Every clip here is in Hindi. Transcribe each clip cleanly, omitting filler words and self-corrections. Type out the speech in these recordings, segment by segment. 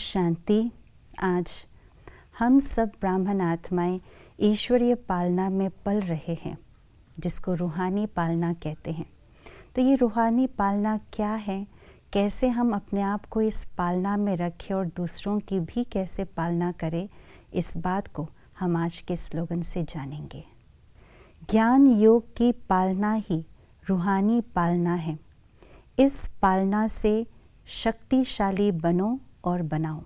शांति। आज हम सब ब्राह्मण आत्माएं ईश्वरीय पालना में पल रहे हैं, जिसको रूहानी पालना कहते हैं। तो ये रूहानी पालना क्या है, कैसे हम अपने आप को इस पालना में रखें और दूसरों की भी कैसे पालना करें, इस बात को हम आज के स्लोगन से जानेंगे। ज्ञान योग की पालना ही रूहानी पालना है। इस पालना से शक्तिशाली बनो और बनाओ।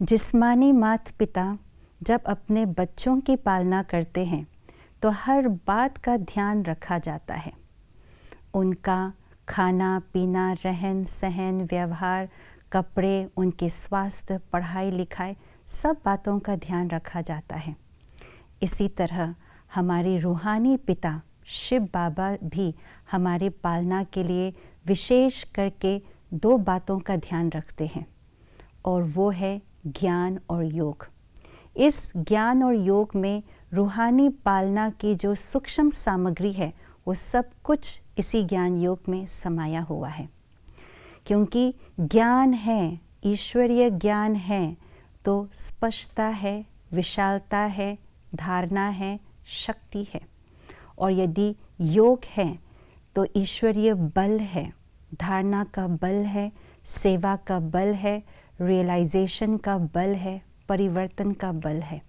जिस्मानी माता पिता जब अपने बच्चों की पालना करते हैं तो हर बात का ध्यान रखा जाता है। उनका खाना पीना, रहन सहन, व्यवहार, कपड़े, उनके स्वास्थ्य, पढ़ाई लिखाई, सब बातों का ध्यान रखा जाता है। इसी तरह हमारे रूहानी पिता शिव बाबा भी हमारी पालना के लिए विशेष करके दो बातों का ध्यान रखते हैं, और वो है ज्ञान और योग। इस ज्ञान और योग में रूहानी पालना की जो सूक्ष्म सामग्री है, वो सब कुछ इसी ज्ञान योग में समाया हुआ है। क्योंकि ज्ञान है, ईश्वरीय ज्ञान है, तो स्पष्टता है, विशालता है, धारणा है, शक्ति है। और यदि योग है तो ईश्वरीय बल है, धारणा का बल है, सेवा का बल है, रियलाइजेशन का बल है, परिवर्तन का बल है।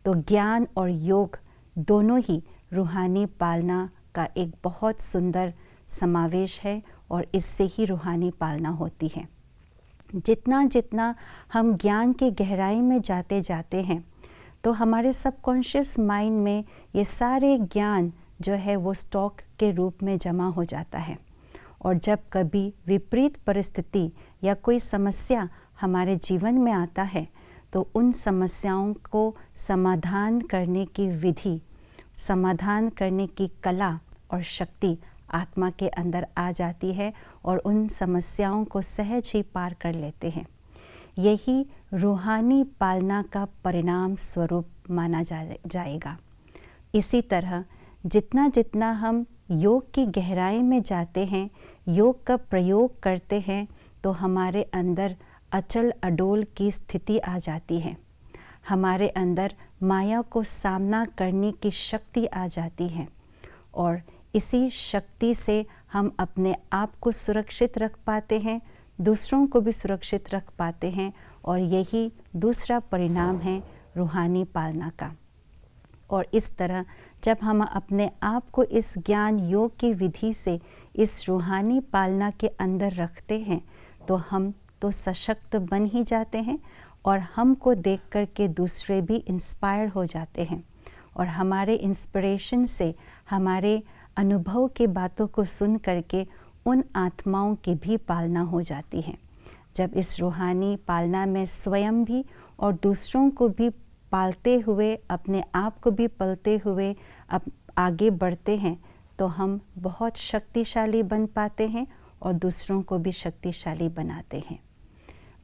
तो ज्ञान और योग दोनों ही रूहानी पालना का एक बहुत सुंदर समावेश है, और इससे ही रूहानी पालना होती है। जितना जितना हम ज्ञान की गहराई में जाते जाते हैं, तो हमारे सबकॉन्शियस माइंड में ये सारे ज्ञान जो है वो स्टॉक के रूप में जमा हो जाता है। और जब कभी विपरीत परिस्थिति या कोई समस्या हमारे जीवन में आता है, तो उन समस्याओं को समाधान करने की विधि, समाधान करने की कला और शक्ति आत्मा के अंदर आ जाती है, और उन समस्याओं को सहज ही पार कर लेते हैं। यही रूहानी पालना का परिणाम स्वरूप माना जाएगा। इसी तरह जितना जितना हम योग की गहराई में जाते हैं, योग का प्रयोग करते हैं, तो हमारे अंदर अचल अडोल की स्थिति आ जाती है। हमारे अंदर माया को सामना करने की शक्ति आ जाती है, और इसी शक्ति से हम अपने आप को सुरक्षित रख पाते हैं, दूसरों को भी सुरक्षित रख पाते हैं। और यही दूसरा परिणाम है रूहानी पालना का। और इस तरह जब हम अपने आप को इस ज्ञान योग की विधि से इस रूहानी पालना के अंदर रखते हैं, तो हम तो सशक्त बन ही जाते हैं, और हमको देख कर के दूसरे भी इंस्पायर हो जाते हैं। और हमारे इंस्पिरेशन से, हमारे अनुभव की बातों को सुन करके उन आत्माओं की भी पालना हो जाती है। जब इस रूहानी पालना में स्वयं भी और दूसरों को भी पालते हुए, अपने आप को भी पलते हुए अब आगे बढ़ते हैं, तो हम बहुत शक्तिशाली बन पाते हैं और दूसरों को भी शक्तिशाली बनाते हैं।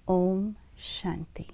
ओम शांति।